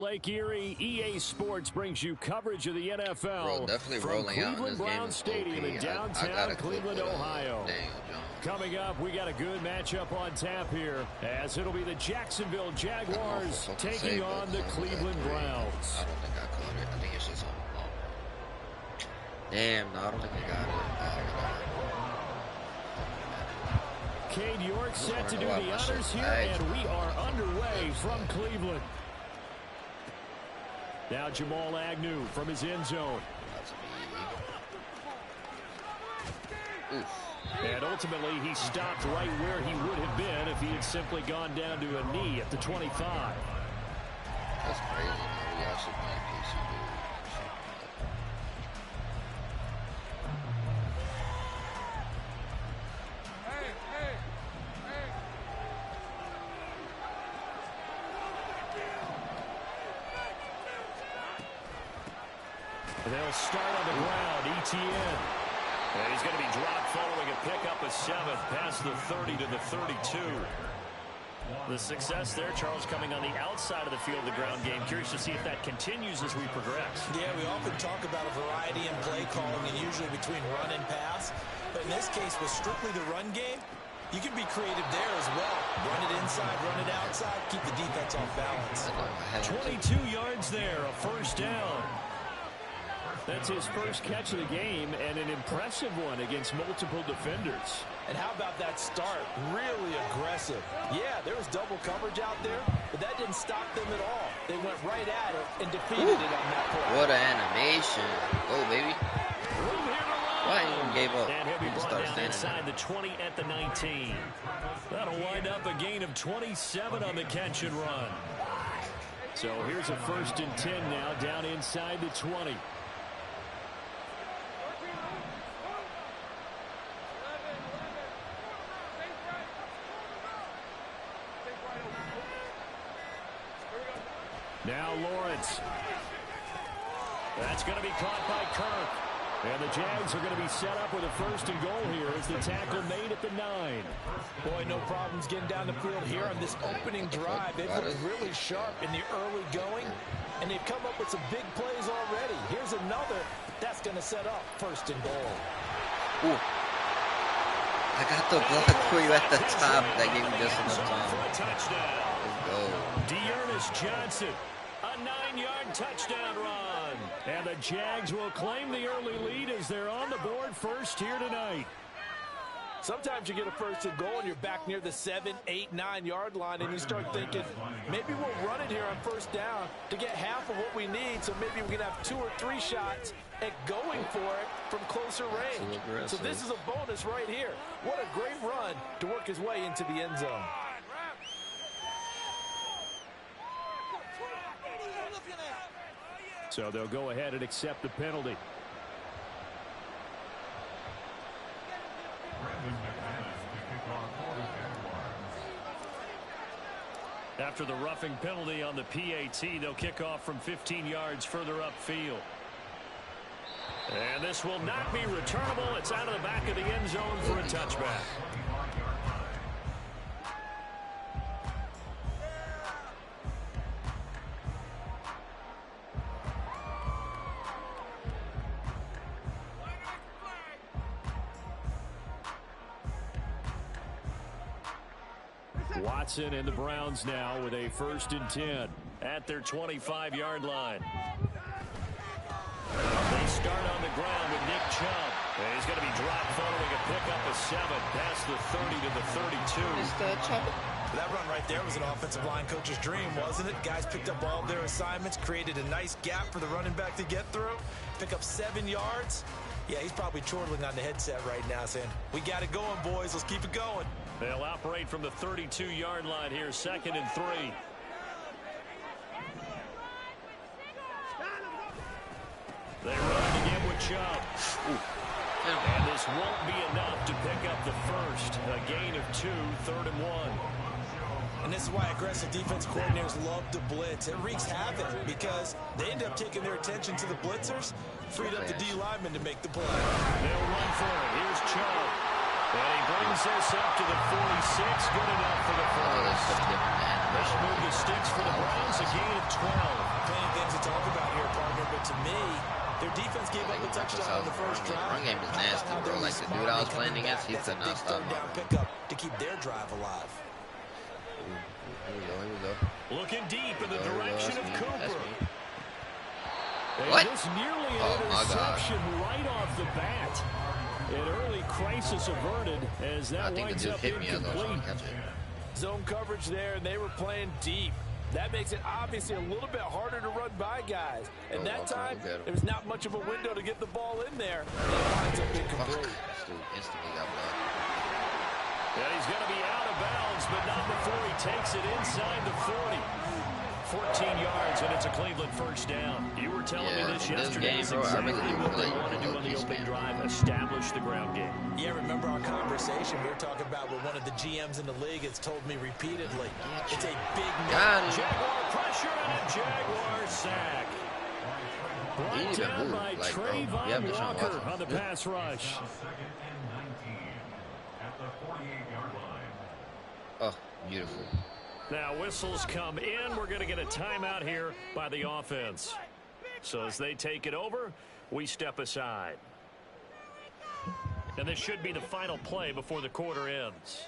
Lake Erie, EA Sports brings you coverage of the NFL. Bro, definitely from rolling out in Cleveland this game. Brown Stadium in downtown Cleveland, Ohio. Coming up, we got a good matchup on tap here, as it'll be the Jacksonville Jaguars taking on the Cleveland Browns. I don't think I caught it. I think it's just on. Damn, no, I don't think I got it. Cade York set to do the honors here, and we are underway from Cleveland. Now Jamal Agnew from his end zone. And ultimately, he stopped right where he would have been if he had simply gone down to a knee at the 25. That's crazy, man. We actually playing PCB. They'll start on the ground. ETN. And he's going to be dropped following a pickup of 7 past the 30 to the 32. The success there, Charles, coming on the outside of the field, the ground game. Curious to see if that continues as we progress. Yeah, we often talk about a variety in play calling and usually between run and pass. But in this case, with strictly the run game, you can be creative there as well. Run it inside, run it outside, keep the defense off balance. 22 yards there, a first down. That's his first catch of the game, and an impressive one against multiple defenders. And how about that start? Really aggressive. Yeah, there was double coverage out there, but that didn't stop them at all. They went right at it and defeated it on that play. What an animation. Go, baby. Why he even gave up? And he'll be brought down inside the 20 at the 19. That'll wind up a gain of 27 on the catch and run. So here's a 1st and 10 now, down inside the 20. Now Lawrence. That's going to be caught by Kirk. And the Jags are going to be set up with a 1st and goal here as the tackle made at the 9. Boy, no problems getting down the field here on this opening drive. They've looked really sharp in the early going, and they've come up with some big plays already. Here's another that's going to set up 1st and goal. Ooh. I got the block for you at the top. That gave me just enough time. Let's go. Dearness Johnson. A 9-yard touchdown run. And the Jags will claim the early lead as they're on the board first here tonight. Sometimes you get a 1st and goal and you're back near the 7, 8, 9-yard line and you start thinking, maybe we'll run it here on 1st down to get half of what we need, so maybe we can have 2 or 3 shots at going for it from closer range. So this is a bonus right here. What a great run to work his way into the end zone. So they'll go ahead and accept the penalty. After the roughing penalty on the PAT, they'll kick off from 15 yards further upfield. And this will not be returnable. It's out of the back of the end zone for a touchback. Watson and the Browns now with a 1st and 10 at their 25-yard line. They start on the ground with Nick Chubb. And he's going to be dropped following a pickup of 7 past the 30 to the 32. That run right there was an offensive line coach's dream, wasn't it? Guys picked up all of their assignments, created a nice gap for the running back to get through, pick up 7 yards. Yeah, he's probably chortling on the headset right now saying, we got it going, boys. Let's keep it going. They'll operate from the 32-yard line here, 2nd and 3. They run again with Chubb. And this won't be enough to pick up the 1st. A gain of 2, 3rd and 1. And this is why aggressive defense coordinators love to blitz. It wreaks havoc because they end up taking their attention to the blitzers, freed up the D lineman to make the play. They'll run for it. Here's Chubb. And he brings this up to the 46. Good enough for the 1st. They move the sticks for the Browns, a gain of 12. Plenty of things to talk about here, partner, but to me, their defense gave up a touchdown on the first drive. Run game is nasty, bro. Like the dude I was playing against, he could not stop my run. Pickup to keep their drive alive. Here we go. Looking deep in the direction of Cooper. What? Just nearly an my God. interception right off the bat. An early crisis averted as that winds up incomplete. Zone coverage there, and they were playing deep. That makes it obviously a little bit harder to run by guys. And that time, there was not much of a window to get the ball in there. It winds up incomplete. Instantly got blocked. Yeah, he's going to be out of bounds, but not before he takes it inside the 40. 14 yards, and it's a Cleveland first down. You were telling me this yesterday. It's exactly what they want to do on the opening drive, establish the ground game. Yeah, remember our conversation? We were talking about what one of the GMs in the league has told me repeatedly. It's a big Jaguar pressure and a Jaguar sack. Brought down by Trayvon Walker on the pass rush. Oh, beautiful. Now whistles come in. We're going to get a timeout here by the offense. So as they take it over, we step aside. And this should be the final play before the quarter ends.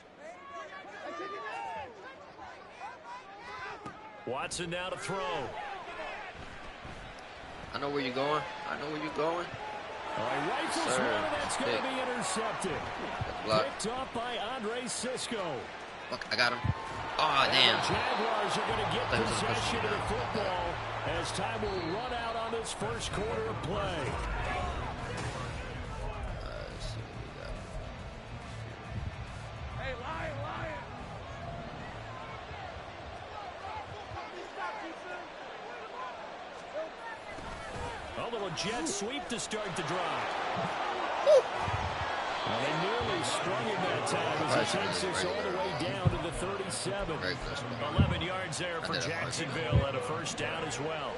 Watson now to throw. I know where you're going. All right, rifles one, that's going to be intercepted. Picked up by Andre Cisco. Look, I got him. Oh, damn. The Jaguars are going to get possession of the football as time will run out on this first quarter of play. Let's see what we got. Hey, Lion. A little jet sweep to start the drive. Well, they nearly sprung him that time as he takes this all the way down to the 37. 11 yards there for Jacksonville and a first down as well.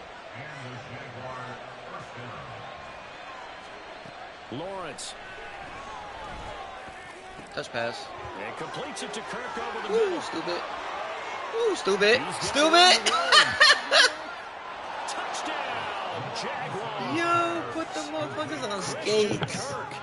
Lawrence. Touch pass. And completes it to Kirk over the middle. Stupid. Touchdown, Jaguars. Yo, put the motherfuckers on skates. Kirk.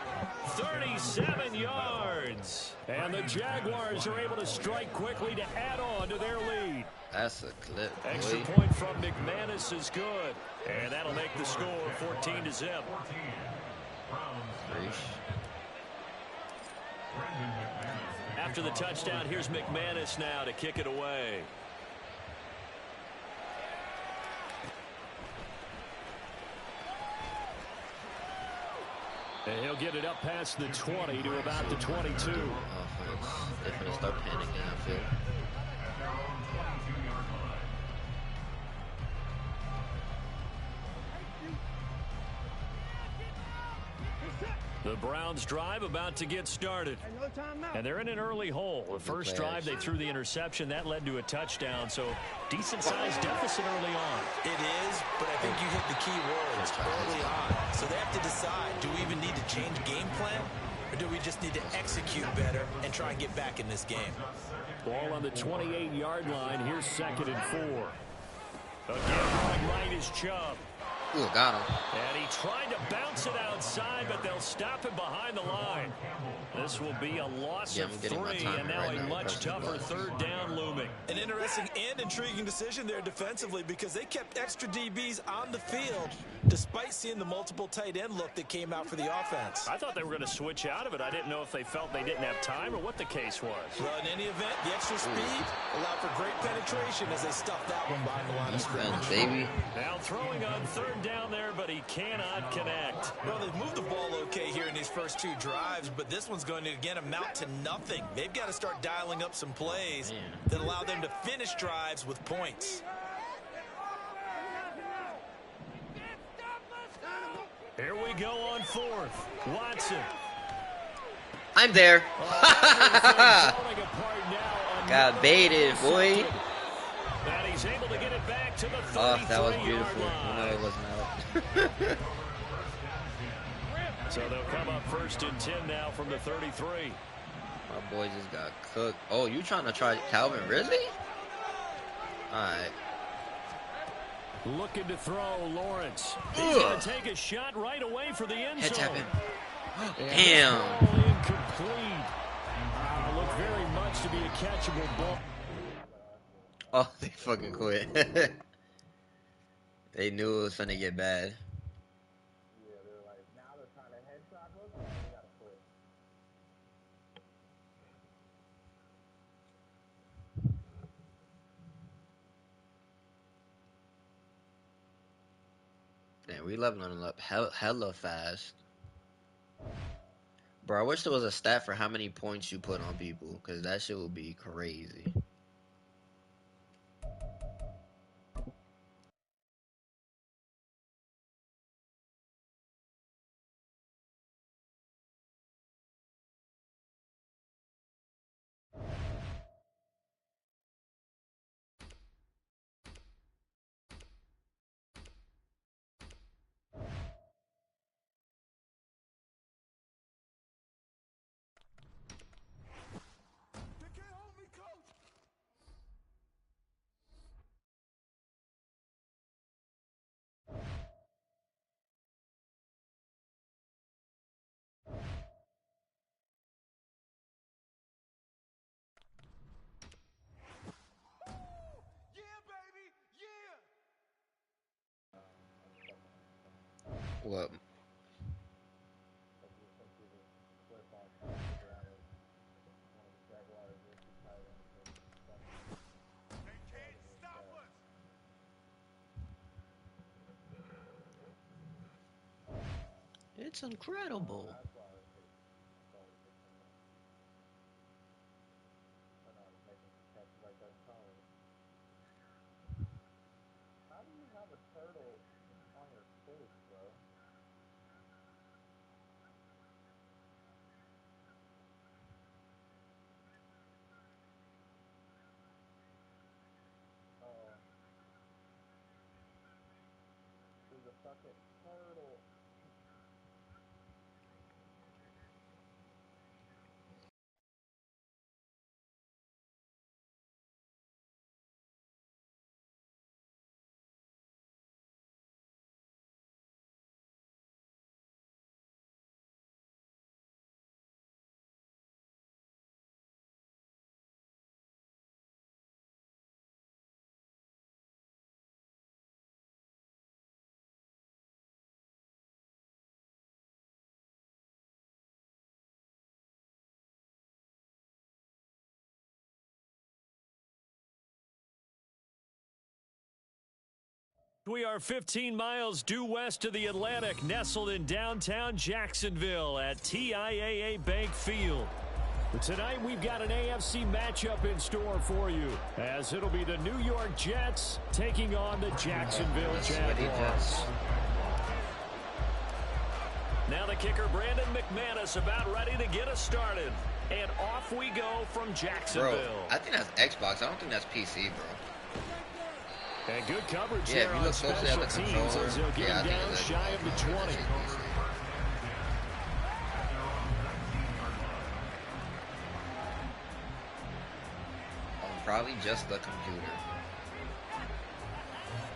37 yards. And the Jaguars are able to strike quickly to add on to their lead. That's a clip, boy. Extra point from McManus is good. And that'll make the score 14-0. After the touchdown, here's McManus now to kick it away. And he'll get it up past the 20 to about the 22. They're going to start panicking, I feel. The Browns drive about to get started. And they're in an early hole. The first drive, they threw the interception. That led to a touchdown. So decent-sized deficit early on. It is, but I think you hit the key words early on. So they have to decide, do we even need to change game plan? Or do we just need to execute better and try and get back in this game? Ball on the 28-yard line. Here's 2nd and 4. Again, running right is Chubb. Ooh, got him. And he tried to bounce it outside, but they'll stop him behind the line. This will be a loss of 3, and now a much tougher 3rd down looming. An interesting and intriguing decision there defensively because they kept extra DBs on the field despite seeing the multiple tight end look that came out for the offense. I thought they were going to switch out of it. I didn't know if they felt they didn't have time or what the case was. Well, in any event, the extra speed allowed for great penetration as they stuffed that one behind the line of scrimmage. Baby. Now throwing on 3rd down there, but he cannot connect. Well, they've moved the ball okay here in these first 2 drives, but this one's going to, again, amount to nothing. They've got to start dialing up some plays that allow them to finish drives with points. Here we go on 4th. Watson. I'm there. Got baited, boy. And he's able to get it back to the 33-yard Oh, that was beautiful. No, it wasn't out. So they'll come up 1st and 10 now from the 33. My boy just got cooked. Oh, you trying to try Calvin Ridley? All right. Looking to throw, Lawrence. He's going to take a shot right away for the end zone. Head tap him. Damn. Incomplete. Looked very much to be a catchable ball. Oh, they fucking quit. They knew it was finna get bad. Yeah, they're like, now they're trying to headshot us, and we gotta quit. Damn, we leveling up hella fast. Bro, I wish there was a stat for how many points you put on people, because that shit would be crazy. What? It's incredible. How do you have a turtle on your face, bro? There's a fucking turtle. We are 15 miles due west of the Atlantic, nestled in downtown Jacksonville at TIAA Bank Field. Tonight, we've got an AFC matchup in store for you, as it'll be the New York Jets taking on the Jacksonville Jaguars. Now the kicker, Brandon McManus, about ready to get us started. And off we go from Jacksonville. Bro, I think that's Xbox. I don't think that's PC, bro. And good coverage Yeah, here if you on look closely at the special teams controller, as they'll get yeah, I him think down it's shy of the 20. Probably just the computer.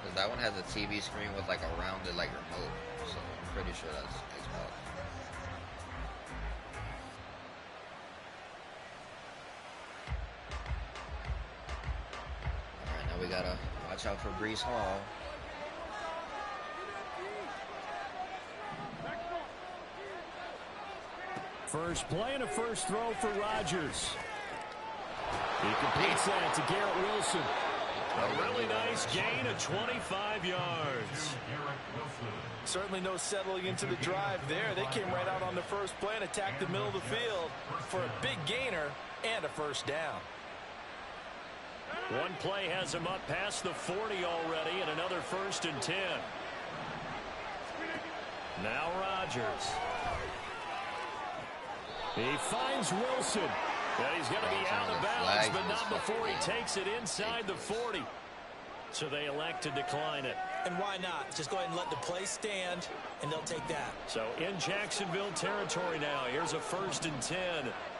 Because that one has a TV screen with like a rounded like remote. So I'm pretty sure that's Xbox. Alright, now we gotta watch out for Breece Hall. First play and a first throw for Rodgers. He completes that to Garrett Wilson. A really nice gain of 25 yards. Certainly no settling into the drive there. They came right out on the first play and attacked the middle of the field for a big gainer and a first down. One play has him up past the 40 already, and another 1st and 10. Now Rodgers. He finds Wilson. And he's going to be out of bounds, but not before he takes it inside the 40. So they elect to decline it. And why not? Just go ahead and let the play stand, and they'll take that. So in Jacksonville territory now. Here's a 1st and 10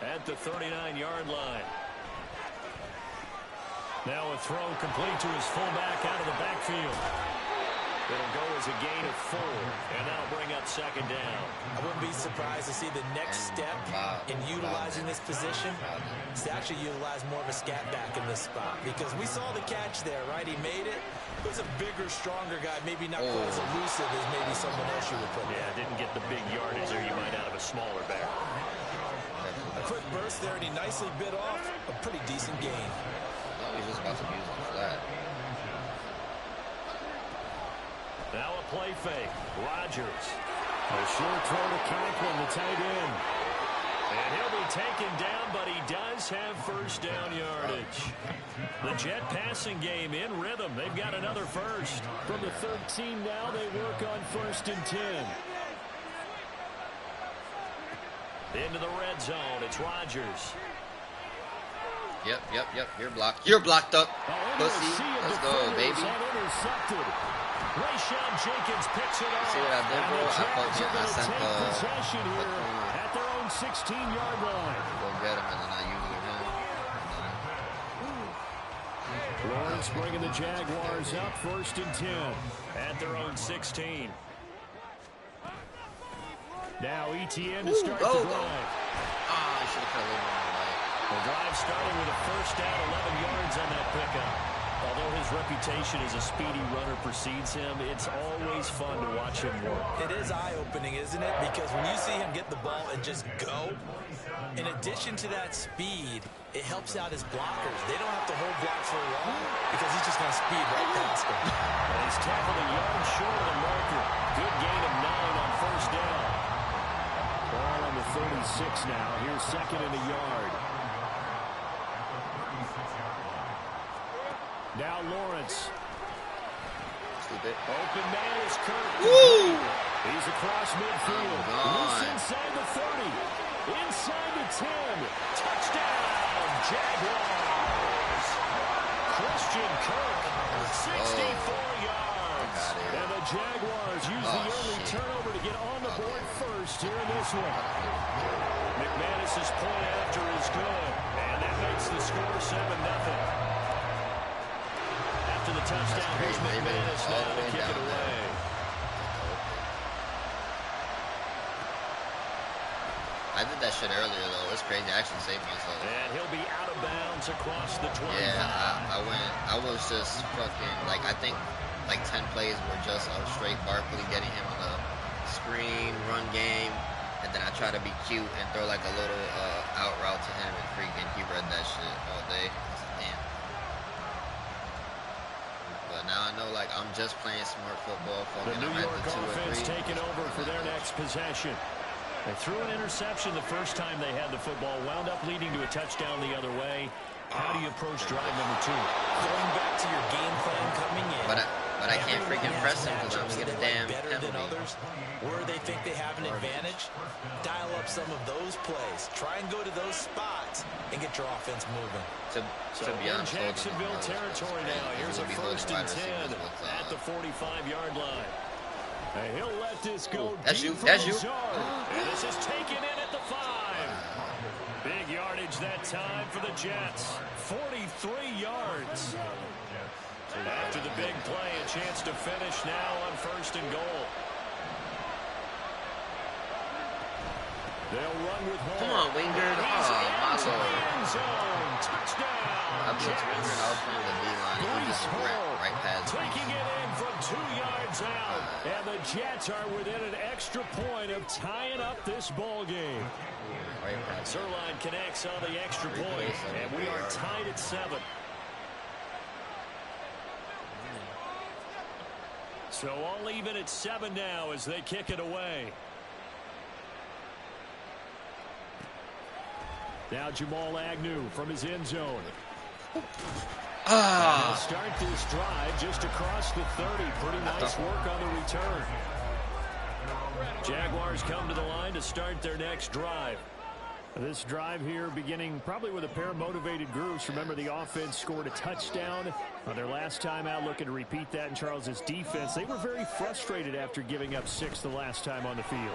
at the 39-yard line. Now a throw complete to his fullback out of the backfield. It'll go as a gain of 4, and that'll bring up second down. I wouldn't be surprised to see the next step in utilizing this position is to actually utilize more of a scat back in this spot. Because we saw the catch there, right? He made it. He was a bigger, stronger guy, maybe not quite as elusive as maybe someone else you would put there. Yeah, didn't get the big yardage there you might out of a smaller back. A quick burst there, and he nicely bit off a pretty decent gain. No, he's just about to use the flat. Now a play fake. Rodgers. A short throw to Conklin, the tight end. And he'll be taken down, but he does have first down yardage. The Jet passing game in rhythm. They've got another first. From the 13 now, they work on 1st and 10. Into the red zone. It's Rodgers. Yep. You're blocked. You're blocked up. Pussy. Let's go, baby. Rayshawn Jenkins picks it up. See what I did, bro? I sent the possession here at their own 16-yard line. Go get him, and then I usually him. Lawrence bringing the Jaguars up 1st and 10 at their own 16. Now ETN to start the drive. I should have cut a little more light. The drive starting with a first down, 11 yards on that pickup. Although his reputation as a speedy runner precedes him, it's always fun to watch him work. It is eye-opening, isn't it? Because when you see him get the ball and just go, in addition to that speed, it helps out his blockers. They don't have to hold block for long because he's just going to speed right past them. And he's tackled a yard short of the marker. Good gain of 9 on first down. Ball on the 36 now. Here's 2nd and a yard. Now Lawrence. Stupid. Open man is Kirk. Woo! He's across midfield. Loose inside the 30. Inside the 10. Touchdown, Jaguars. Christian Kirk, 64 yards. And the Jaguars use the early turnover to get on the board first here in this one. McManus's point after is good. And that makes the score 7-0. To the touchdown, here's McManus now to kick it away. I did that shit earlier, though. It's crazy. I actually saved myself. And he'll be out of bounds across the 25. Yeah, I was just fucking, like, I think, like, 10 plays were just a straight Barkley getting him on the screen, run game, and then I try to be cute and throw, like, a little out route to him, and freaking he read that shit all day. Now I know, like, I'm just playing smart football. The New York offense taking over for their next possession. They threw an interception the first time they had the football, wound up leading to a touchdown the other way. How do you approach drive number 2? Going back to your game plan coming in. But I can't freaking press him because I'm going to get a damn penalty. Than others, where they think they have an advantage, dial up some of those plays. Try and go to those spots and get your offense moving. So in Jacksonville territory now. Here's a 1st and 10 at the 45-yard line. And he'll let this go. That's you. That's you. And this is taken in at the 5. Big yardage that time for the Jets. 43 yards. After the big play, a chance to finish now on 1st and goal. They'll run with home. Come on, Wingard. Oh, my Lord. Touchdown. I was playing the D-line. He just right past me. Taking it in from 2 yards out. And the Jets are within an extra point of tying up this ball game. Zerline connects on the extra point. And we are tied at 7. So all even at 7 now as they kick it away. Now Jamal Agnew from his end zone. Start this drive just across the 30. Pretty nice work on the return. Jaguars come to the line to start their next drive. This drive here beginning probably with a pair of motivated groups. Remember, the offense scored a touchdown on their last time out, looking to repeat that in Charles's defense. They were very frustrated after giving up 6 the last time on the field.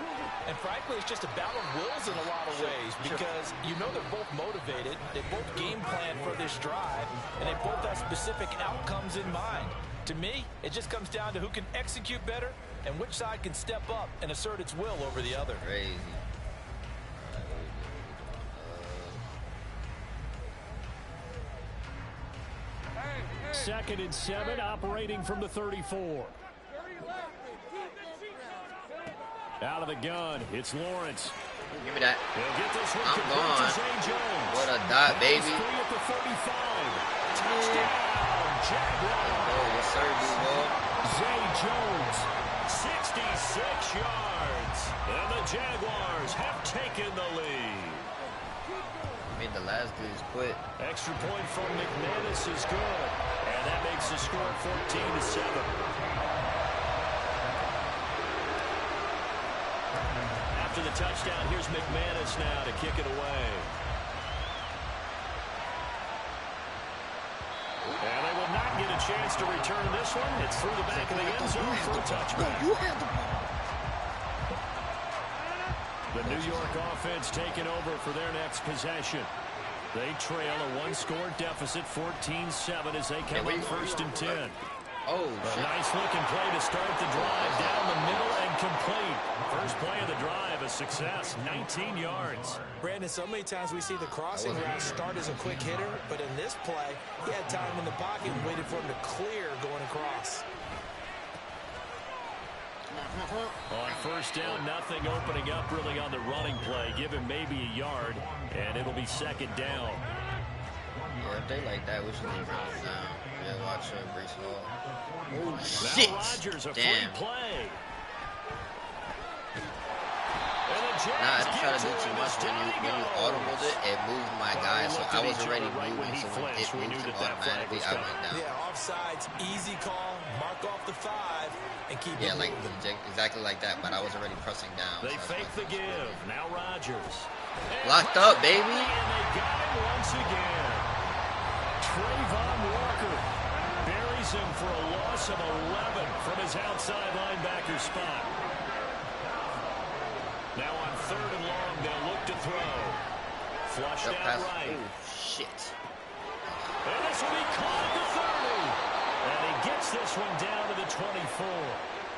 And frankly, it's just a battle of wills in a lot of ways because you know they're both motivated. They both game plan for this drive, and they both have specific outcomes in mind. To me, it just comes down to who can execute better and which side can step up and assert its will over the other. Crazy. 2nd and 7, operating from the 34. Out of the gun, it's Lawrence. Give me that. Get this one I'm gone. to Zay Jones. What a dot, baby. At the 35. Touchdown, Jaguars. Oh, yes, sir, D-Ball. Zay Jones, 66 yards. And the Jaguars have taken the lead. Made the last dudes quit. Extra point from McManus is good. And that makes the score 14-7. After the touchdown, here's McManus now to kick it away. And they will not get a chance to return this one. It's through the back of the end zone for a touchback. You have the ball. The New York offense taking over for their next possession. They trail a one-score deficit, 14-7, as they come up 1st and 10. Oh, A nice-looking play to start the drive down the middle and complete. First play of the drive, a success, 19 yards. Brandon, so many times we see the crossing route start as a quick hitter, but in this play, he had time in the pocket and waited for him to clear going across. On 1st down, nothing opening up really on the running play. Give him maybe a yard, and it'll be 2nd down. Yeah, if they like that, we should leave it down. Yeah, watch Brees Hall. Oh, shit. Now Rodgers, a Damn. free play. Nah, I didn't try to do too much. When you audibled it, it moved my guy, so I was already moving, so when it moved him automatically, I went down. Yeah, offsides, easy call, mark off the 5, and keep it like moving. exactly like that, but I was already pressing down. They fake the give. Now Rodgers. Locked up, baby. And they got him once again. Trayvon Walker buries him for a loss of 11 from his outside linebacker spot. Now on 3rd and long, they'll look to throw. Flushed out right. Oh, shit. And this will be caught at the 30. And he gets this one down to the 24.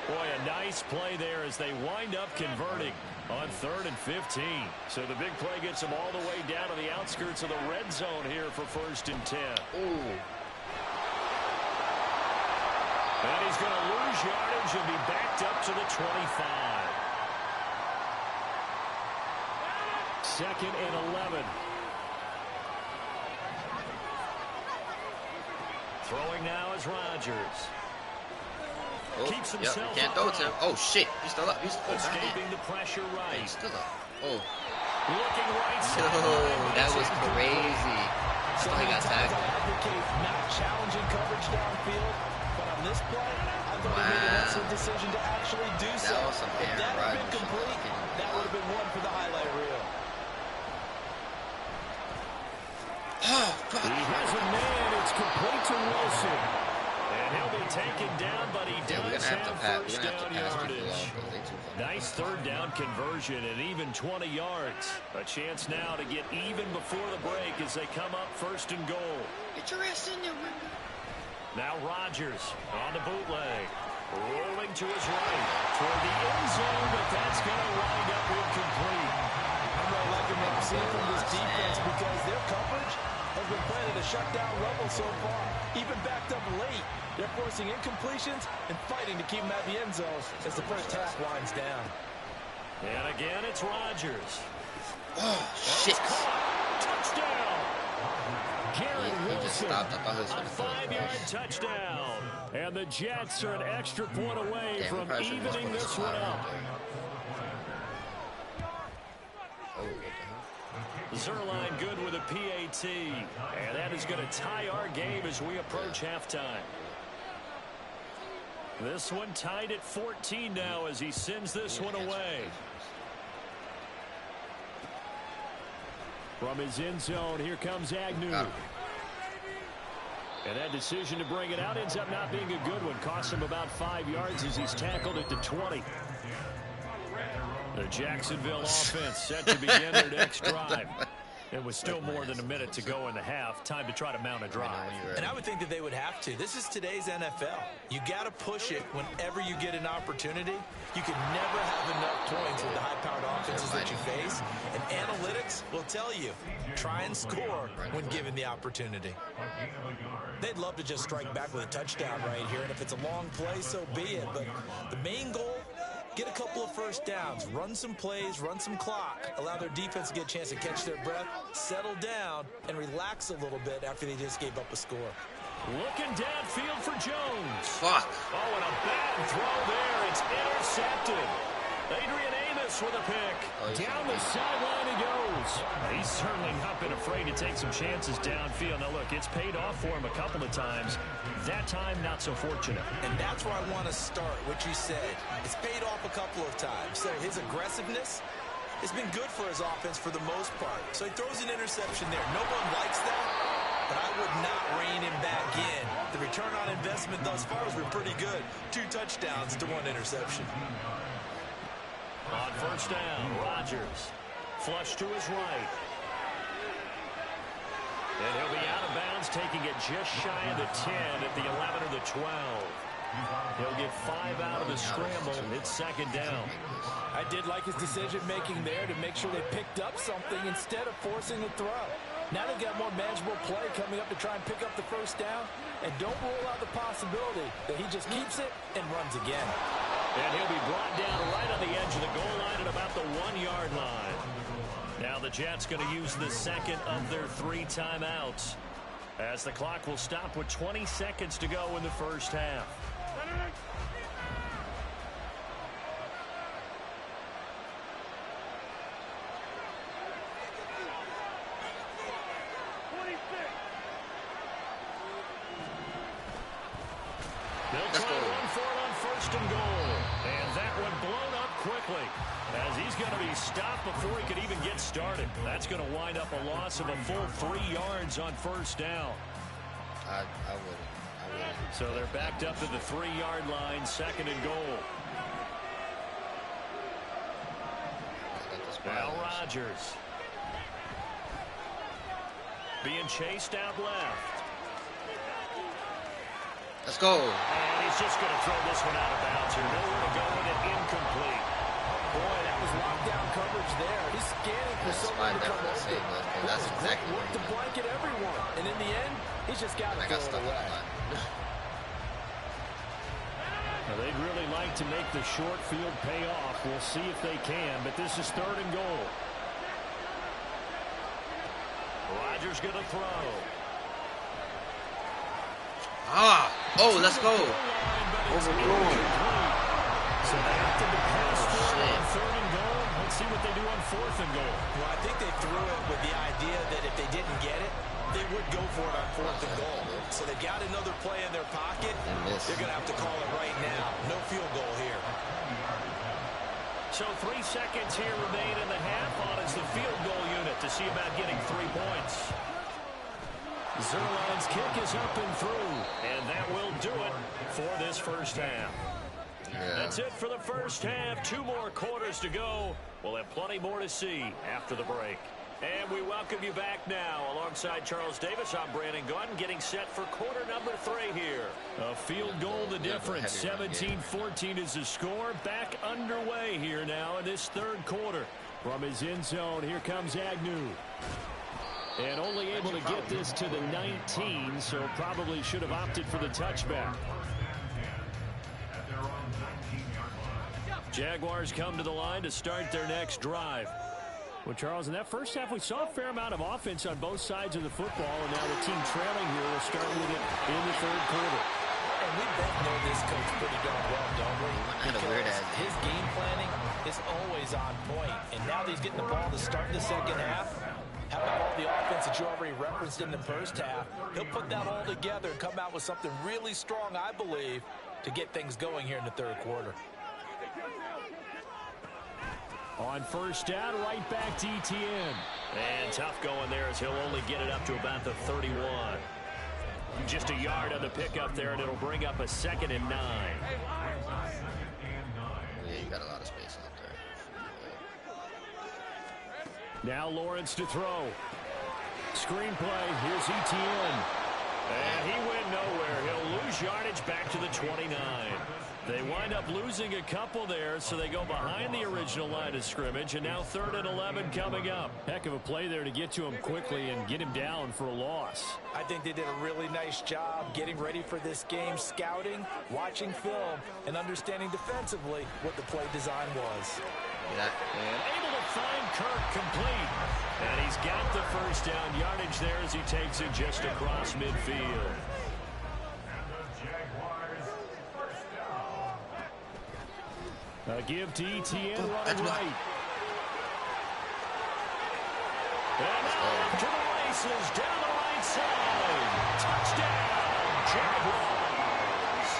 Boy, a nice play there as they wind up converting on 3rd and 15. So the big play gets them all the way down to the outskirts of the red zone here for 1st and 10. Ooh. And he's going to lose yardage and be backed up to the 25. 2nd and 11. Throwing now is Rodgers. Oh, Keeps yep, himself can't throw it to him. Oh, shit. He's still up. He's still escaping the pressure right. He's still up. Oh. Looking right side. Yo, that was crazy. So he got tackled. I advocate not challenging coverage downfield, but on this play, I thought he made an excellent decision to actually do so. That was some If that had been complete, that would have been one for the highlight reel. Oh, fuck. He has a man. It's complete to Wilson. And he'll be taken down, but he does have first down yardage. Nice 3rd down conversion and even 20 yards. A chance now to get even before the break as they come up 1st and goal. Get your ass in there, Wimby. Now Rodgers on the bootleg. Rolling to his right toward the end zone, but that's going to wind up incomplete. I'm really liking what I'm seeing from this defense because their coverage has been playing at a shutdown level so far. Even backed up late, they're forcing incompletions and fighting to keep them at the end zone as the first half winds down. And again, it's Rodgers. Oh, shit. Touchdown. Garrett He just Wilson, stopped. I thought he was a going to throw it. 5-yard touchdown. And the Jets are an extra point away Damn, from probably should've just evening put a this slide one right up. there. Oh, what the hell? Zerline good with a PAT. And that is going to tie our game as we approach halftime. This one tied at 14 now as he sends this one away. From his end zone, here comes Agnew. And that decision to bring it out ends up not being a good one. Costs him about 5 yards as he's tackled at the 20. The Jacksonville offense set to begin their next drive. It was still more than a minute to go in the half. Time to try to mount a drive. And I would think that they would have to. This is today's NFL. You got to push it whenever you get an opportunity. You can never have enough points with the high-powered offenses that you face. And analytics will tell you, try and score when given the opportunity. They'd love to just strike back with a touchdown right here. And if it's a long play, so be it. But the main goal, get a couple of first downs, run some plays, run some clock, allow their defense to get a chance to catch their breath, settle down, and relax a little bit after they just gave up a score. Looking downfield for Jones. Fuck. Oh, and a bad throw there. It's intercepted. Adrian Amos with a pick. Down the sideline he goes. He's certainly not been afraid to take some chances downfield. Now, look, it's paid off for him a couple of times. That time, not so fortunate. And that's where I want to start, what you said. It's paid off a couple of times. So his aggressiveness has been good for his offense for the most part. So he throws an interception there. No one likes that, but I would not rein him back in. The return on investment thus far has been pretty good. 2 touchdowns to 1 interception. On first down, Rodgers. Flush to his right. And he'll be out of bounds, taking it just shy of the 10 at the 11 or the 12. He'll get 5 out of the scramble. It's second down. I did like his decision-making there to make sure they picked up something instead of forcing a throw. Now they've got more manageable play coming up to try and pick up the first down. And don't rule out the possibility that he just keeps it and runs again. And he'll be brought down right on the edge of the goal line at about the 1-yard line. Now the Jets going to use the second of their 3 timeouts, as the clock will stop with 20 seconds to go in the first half. They'll try to run for it on first and goal. And that one blown up quickly, as he's going to be stopped before he could even get started. That's going to wind up a loss of a full 3 yards on first down. I wouldn't. So they're backed up to the 3-yard line, second and goal. Now Rodgers. Being chased out left. Let's go. And he's just going to throw this one out of bounds here. Nowhere to go with it, incomplete. Boy, that was lockdown coverage there. He's scanning for someone to come open. That's exactly what to blanket everyone. And in the end, he's just got to throw it away. Well, they'd really like to make the short field pay off. We'll see if they can, but this is third and goal. Rodgers going to throw. Oh, let's go. Overthrown. So they opted to pass for it on third and goal. Let's see what they do on fourth and goal. Well, I think they threw it with the idea that if they didn't get it, they would go for it on fourth and goal. So they've got another play in their pocket. They're going to have to call it right now. No field goal here. So 3 seconds here remain in the half on as the field goal unit to see about getting 3 points. Zerline's kick is up and through, and that will do it for this first half. That's it for the first half. 2 more quarters to go. We'll have plenty more to see after the break. And we welcome you back now. Alongside Charles Davis, I'm Brandon Gunn, getting set for quarter number 3 here. A field goal the difference. 17-14 is the score. Back underway here now in this third quarter. From his end zone, here comes Agnew. And only able to get this to the 19, so probably should have opted for the touchback. Jaguars come to the line to start their next drive. Well, Charles, in that first half, we saw a fair amount of offense on both sides of the football, and now the team trailing here will start with it in the third quarter. And we both know this coach pretty darn well, don't we? Because his game planning is always on point. And now that he's getting the ball to start the second half, having all the offense that you already referenced in the first half, he'll put that all together and come out with something really strong, I believe, to get things going here in the third quarter. On first down, right back to ETN. And tough going there as he'll only get it up to about the 31. Just a yard on the pickup there, and it'll bring up a 2nd and 9. Yeah, you got a lot of space out there. Now Lawrence to throw. Screenplay, here's ETN. And he went nowhere. He'll lose yardage back to the 29. They wind up losing a couple there, so they go behind the original line of scrimmage, and now 3rd and 11 coming up. Heck of a play there to get to him quickly and get him down for a loss. I think they did a really nice job getting ready for this game, scouting, watching film, and understanding defensively what the play design was. Yeah. And able to find Kirk complete. And he's got the first down yardage there as he takes it just across midfield. A give to ETN running right. And after the races down the right side. Touchdown, Jaguars.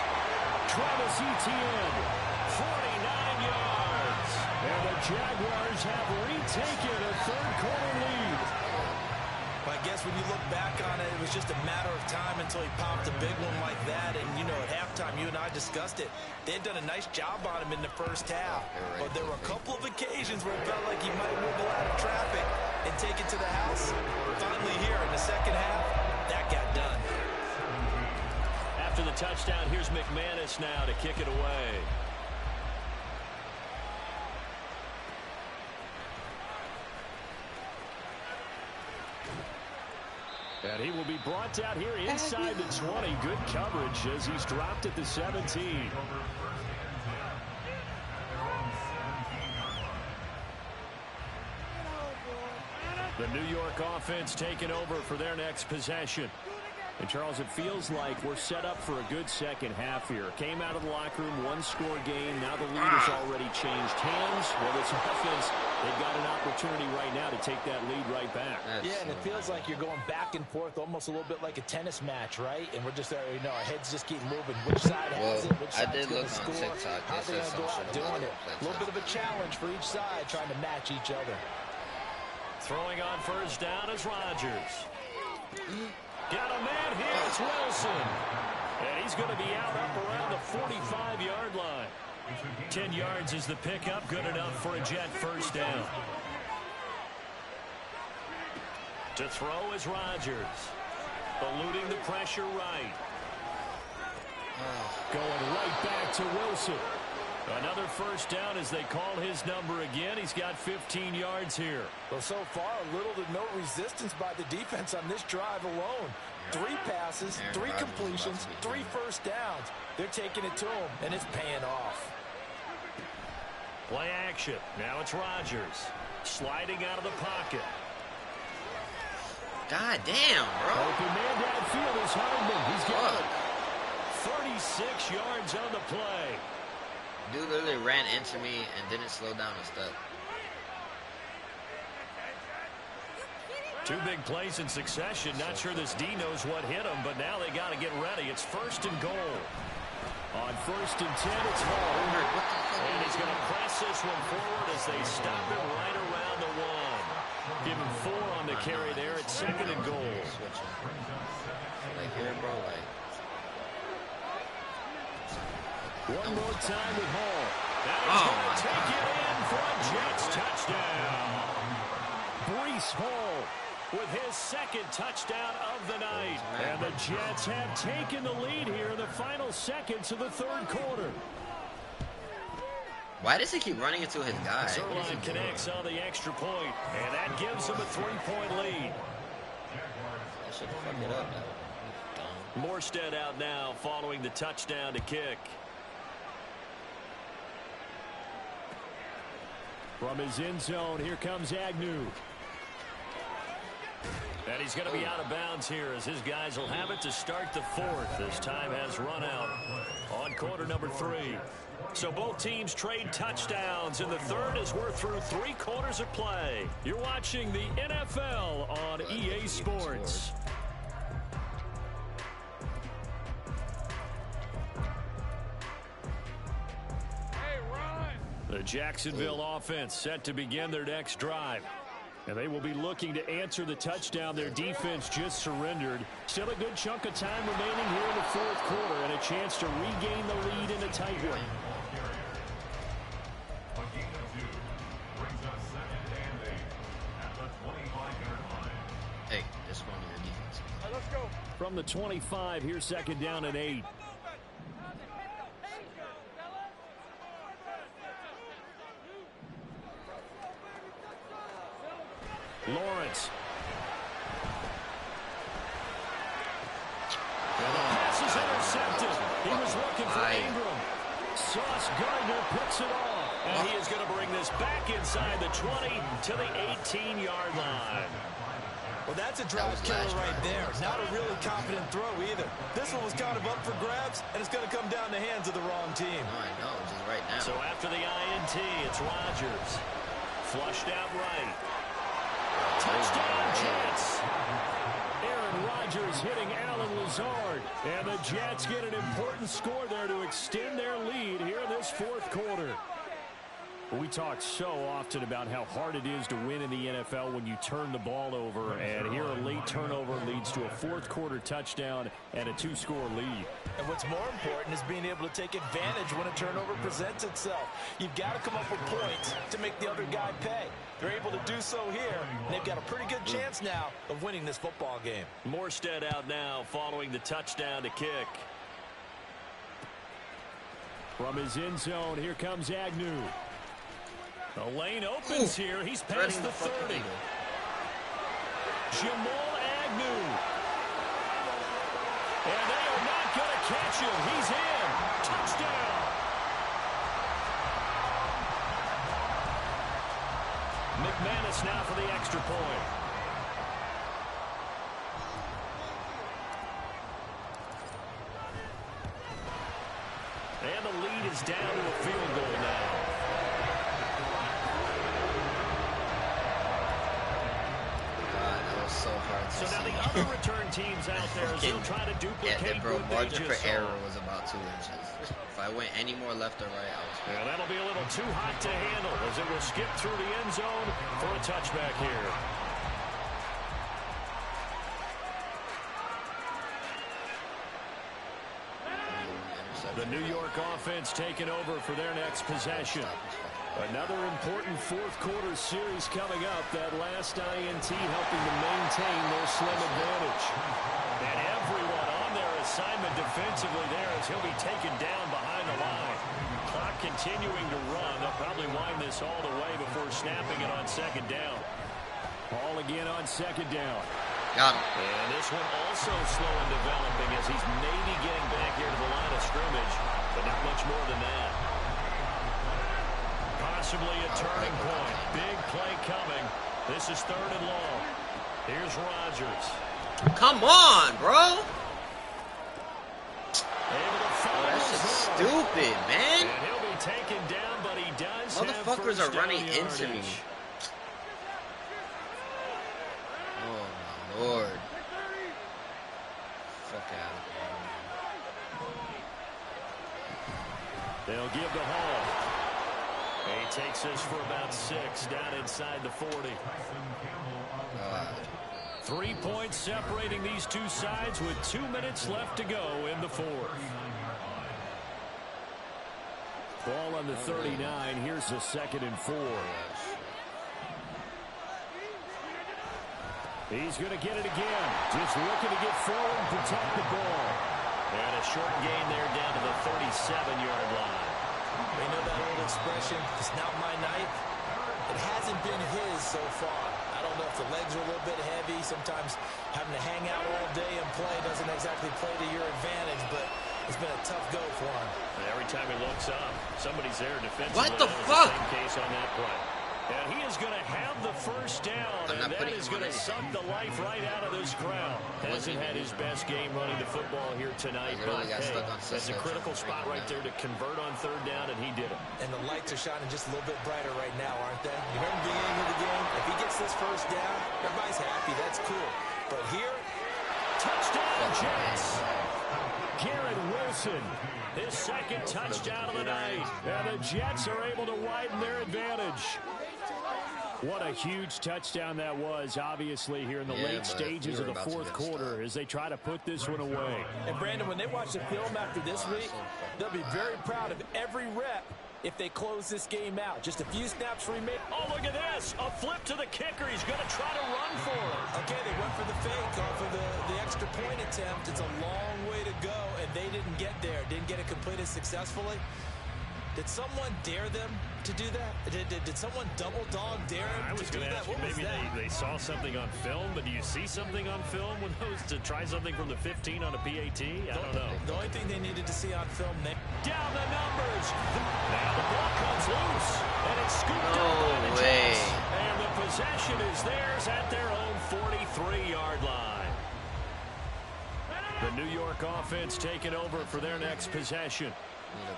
Travis Etienne, 49 yards. And the Jaguars have retaken a 3rd-quarter lead. I guess when you look back on it, it was just a matter of time until he popped a big one like that. And, you know, at halftime, you and I discussed it. They had done a nice job on him in the first half. But there were a couple of occasions where it felt like he might wiggle out of traffic and take it to the house. Finally here in the second half, that got done. After the touchdown, here's McManus now to kick it away. And he will be brought down here inside the 20. Good coverage as he's dropped at the 17. The New York offense taking over for their next possession. And, Charles, it feels like we're set up for a good second half here. Came out of the locker room, one-score game. Now the lead has already changed hands. Well, this offense, they've got an opportunity right now to take that lead right back. Yeah, and it feels like you're going back and forth almost a little bit like a tennis match, right? And we're just, you know, our heads just keep moving. Which side has it? Which side's going to score? How are they going to go out doing it? A little bit of a challenge for each side trying to match each other. Throwing on first down is Rodgers. Got a man here. It's Wilson. And he's going to be out up around the 45-yard line. 10 yards is the pickup. Good enough for a Jet first down. To throw is Rodgers. Eluding the pressure right. Going right back to Wilson. Another first down as they call his number again. He's got 15 yards here. Well, so far, little to no resistance by the defense on this drive alone. 3 passes, 3 completions, 3 first downs. They're taking it to him, and it's paying off. Play action. Now it's Rodgers. Sliding out of the pocket. God damn, bro. Open man downfield is Hardman. He's got it. 36 yards on the play. Dude literally ran into me and didn't slow down a step. 2 big plays in succession. Not sure this D knows what hit him, but now they got to get ready. It's 1st and goal. On 1st and 10, it's Hall. And he's going to press this one forward as they stop him right around the 1. Give him 4 on the carry there. It's 2nd and goal. Like here, bro, like. One more time with Hall. Now he's going to take it in for a Jets touchdown. Breece Hall with his 2nd touchdown of the night. And the Jets have taken the lead here in the final seconds of the 3rd quarter. Why does he keep running into his guy? Zerline connects on the extra point, and that gives him a 3-point lead. I should fuck it up now. Morstead out now following the touchdown to kick. From his end zone, here comes Agnew. And he's going to be out of bounds here as his guys will have it to start the 4th. This time has run out on quarter number 3. So both teams trade touchdowns in the 3rd as we're through 3 quarters of play. You're watching the NFL on EA Sports. The Jacksonville offense set to begin their next drive. And they will be looking to answer the touchdown their defense just surrendered. Still a good chunk of time remaining here in the fourth quarter and a chance to regain the lead in a tight one. Hey, this one of your defense. Let's go. From the 25, here's second down and 8. Lawrence. And the pass is intercepted. He was looking for Ingram. Sauce Gardner picks it off. And he is going to bring this back inside the 20 to the 18-yard line. Well, that's a drive killer right there. Not a really confident throw either. This one was kind of up for grabs, and it's going to come down the hands of the wrong team. No, I know, just right now. So after the INT, it's Rodgers. Flushed out right. Touchdown Jets. Aaron Rodgers hitting Alan Lazard. And the Jets get an important score there to extend their lead here in this fourth quarter. We talk so often about how hard it is to win in the NFL when you turn the ball over. And here a late turnover leads to a fourth quarter touchdown and a 2-score lead. And what's more important is being able to take advantage when a turnover presents itself. You've got to come up with points to make the other guy pay. They're able to do so here, and they've got a pretty good chance now of winning this football game. Morstead out now following the touchdown to kick. From his end zone, here comes Agnew. The lane opens here. He's past the 30. Jamal Agnew. And they are not going to catch him. He's in. Touchdown. McManus now for the extra point. And the lead is down to a field goal now. So hard to so now see. the other return teams out there still trying to duplicate bro, what they margin for just error saw. was about 2 inches. If I went any more left or right, I was good. And that'll be a little too hot to handle as it will skip through the end zone for a touchback here. The New York offense taking over for their next possession. Another important fourth quarter series coming up. That last INT helping to maintain their slim advantage. And everyone on their assignment defensively there as he'll be taken down behind the line. Clock continuing to run. They'll probably wind this all the way before snapping it on second down. Ball again on second down. Got him. And this one also slow in developing as he's maybe getting back here to the line of scrimmage, but not much more than that. Possibly a turning point. Big play coming. This is 3rd and long. Here's Rodgers. Come on, bro. Able to follow That's just stupid, man. And he'll be taken down, but he does have Motherfuckers first are running down into me. yardage. Oh, my Lord. Fuck out of here. They'll give to Hall. He takes this for about 6 down inside the 40. 3 points separating these two sides with 2 minutes left to go in the fourth. Ball on the 39. Here's the 2nd and 4. He's going to get it again. Just looking to get forward and protect the ball. And a short gain there down to the 37-yard line. You know that old expression, it's not my night? It hasn't been his so far. I don't know if the legs are a little bit heavy. Sometimes having to hang out all day and play doesn't exactly play to your advantage, but it's been a tough go for him. And every time he looks up, somebody's there defensively. What the That was fuck? the same case on that play. And he is going to have the first down, and that is going to suck the life right out of this crowd. Hasn't had his best game running the football here tonight, but hey, that's a critical spot right there to convert on 3rd down, and he did it. And the lights are shining just a little bit brighter right now, aren't they? You remember the beginning of the game? If he gets this first down, everybody's happy. That's cool. But here, Touchdown, Jets. Garrett Wilson, his second touchdown of the night. And the Jets are able to widen their advantage. What a huge touchdown that was, obviously, here in the late stages of the fourth quarter as they try to put this one away. And, Brandon, when they watch the film after this week, they'll be very proud of every rep if they close this game out. Just a few snaps remain. Oh, look at this. A flip to the kicker. He's going to try to run for it. Okay, they went for the fake off of the extra point attempt. It's a long way to go, and they didn't get there. Didn't get it completed successfully. Did someone dare them to do that? Did someone double dog dare them to do that? What was that? Maybe they saw something on film, but do you see something on film when those to try something from the 15 on a PAT? I don't know. The only thing they needed to see on film. Down the numbers. Now the ball comes loose, and it's scooped up by the Jets. And the possession is theirs at their own 43-yard line. The New York offense taking over for their next possession.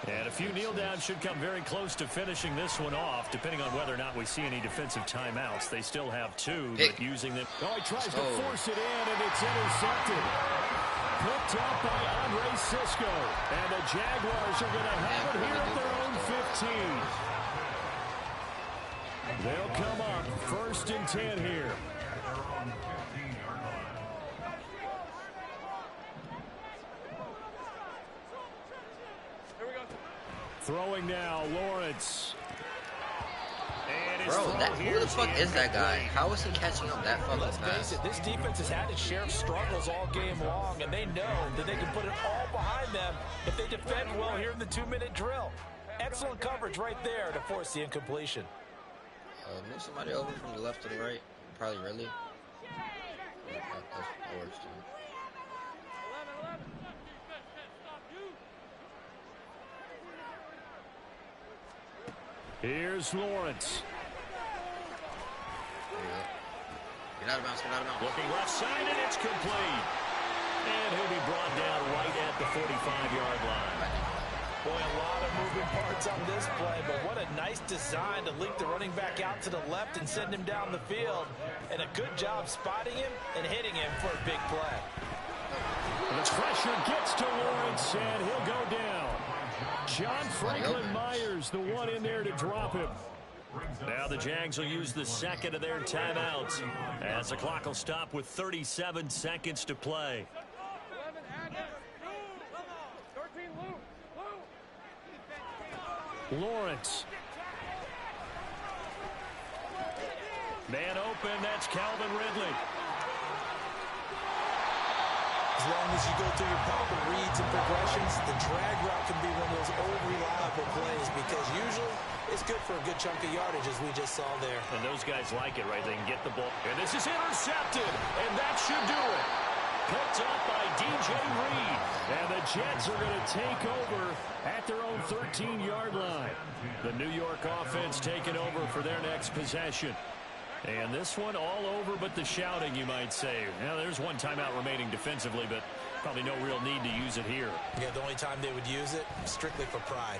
And a few kneel downs should come very close to finishing this one off, depending on whether or not we see any defensive timeouts. They still have two, but using them. Oh, he tries to force it in, and it's intercepted. Picked up by Andre Cisco. And the Jaguars are going to have it here at their own 15. They'll come up 1st and 10 here. Throwing now, Lawrence. And bro, who the fuck is that guy? How is he catching up that fucking fast? Let's face it, this defense has had its share of struggles all game long, and they know that they can put it all behind them if they defend well here in the 2-minute drill. Excellent coverage right there to force the incompletion. Move somebody over from the left to the right. Probably really. That works too. Here's Lawrence. Get out of bounds, get out of bounds. Looking left side, and it's complete. And he'll be brought down right at the 45-yard line. Boy, a lot of moving parts on this play, but what a nice design to link the running back out to the left and send him down the field. And a good job spotting him and hitting him for a big play. The pressure gets to Lawrence, and he'll go down. John Franklin Myers, the one in there to drop him. Now the Jags will use the second of their timeouts as the clock will stop with 37 seconds to play. Lawrence. Man open, that's Calvin Ridley. As long as you go through your proper reads and progressions, the drag route can be one of those old reliable plays because usually it's good for a good chunk of yardage, as we just saw there. And those guys like it, right? They can get the ball. And this is intercepted, and that should do it. Picked up by DJ Reed. And the Jets are going to take over at their own 13-yard line. The New York offense taking over for their next possession. And this one all over but the shouting, you might say. Now, there's one timeout remaining defensively, but probably no real need to use it here. Yeah, the only time they would use it, strictly for pride.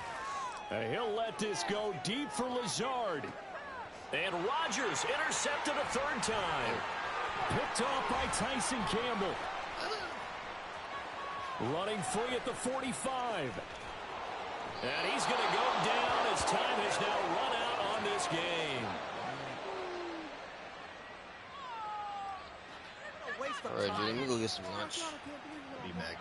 He'll let this go deep for Lazard. And Rodgers intercepted a third time. Picked off by Tyson Campbell. Running free at the 45. And he's going to go down as time has now run out on this game. All right, Julie, let me go get some lunch. Be back.